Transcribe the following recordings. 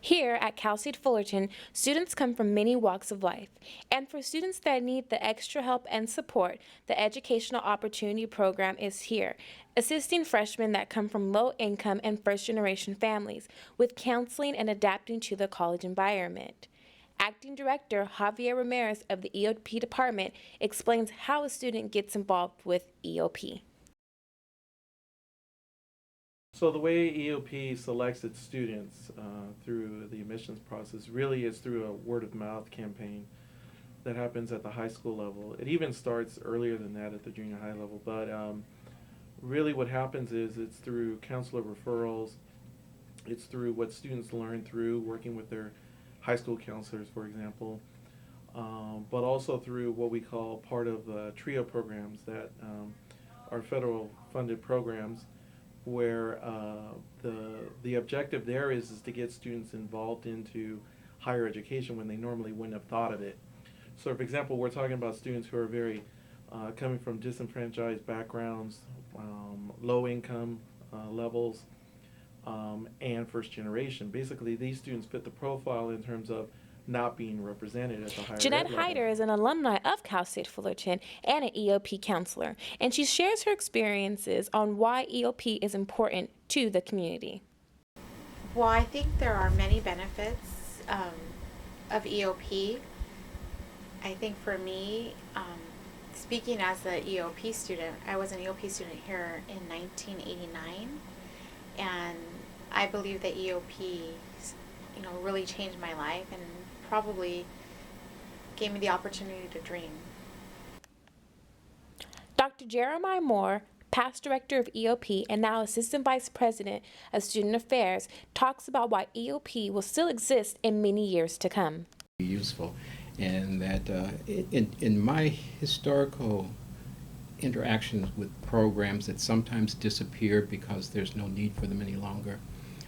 Here at Cal State Fullerton, students come from many walks of life. And for students that need the extra help and support, the Educational Opportunity Program is here, assisting freshmen that come from low-income and first-generation families with counseling and adapting to the college environment. Acting Director Javier Ramirez of the EOP department explains how a student gets involved with EOP. So the way EOP selects its students through the admissions process really is through a word-of-mouth campaign that happens at the high school level. It even starts earlier than that at the junior high level, but really what happens is it's through counselor referrals, it's through what students learn through working with their high school counselors, for example, but also through what we call part of TRIO programs that are federal funded programs where the objective there is to get students involved into higher education when they normally wouldn't have thought of it. So for example, we're talking about students who are very coming from disenfranchised backgrounds, low income levels, and first generation. Basically, these students fit the profile in terms of not being represented at the higher Jeanette ed level. Hyder is an alumni of Cal State Fullerton and an EOP counselor, and she shares her experiences on why EOP is important to the community. Well, I think there are many benefits of EOP. I think for me, speaking as an EOP student, I was an EOP student here in 1989, and I believe that EOP, really changed my life and probably gave me the opportunity to dream. Dr. Jeremiah Moore, past director of EOP and now assistant vice president of student affairs, talks about why EOP will still exist in many years to come. Useful, and that in my historical interactions with programs that sometimes disappear because there's no need for them any longer,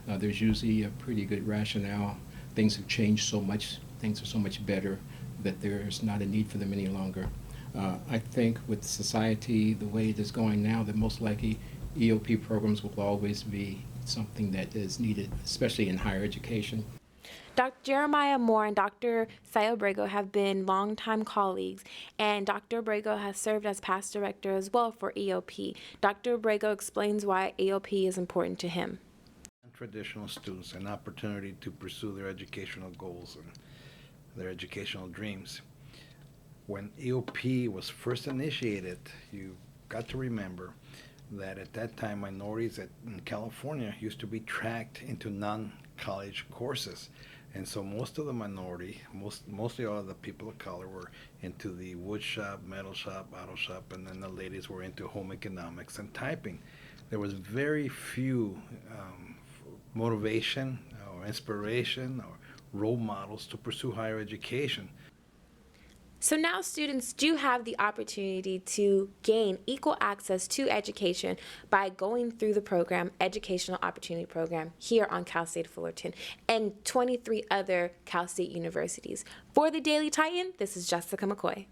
there's usually a pretty good rationale. Things have changed so much, things are so much better that there's not a need for them any longer. I think with society the way it is going now, that most likely EOP programs will always be something that is needed, especially in higher education. Dr. Jeremiah Moore and Dr. Sayo Abrego have been longtime colleagues, and Dr. Abrego has served as past director as well for EOP. Dr. Abrego explains why EOP is important to him. Traditional students an opportunity to pursue their educational goals and their educational dreams. When EOP was first initiated, you got to remember that at that time minorities in California used to be tracked into non-college courses. And so most of the minority, mostly all of the people of color were into the wood shop, metal shop, auto shop, and then the ladies were into home economics and typing. There was very few motivation or inspiration or role models to pursue higher education. So now students do have the opportunity to gain equal access to education by going through the program, Educational Opportunity Program, here on Cal State Fullerton and 23 other Cal State universities. For the Daily Titan, this is Jessica McCoy.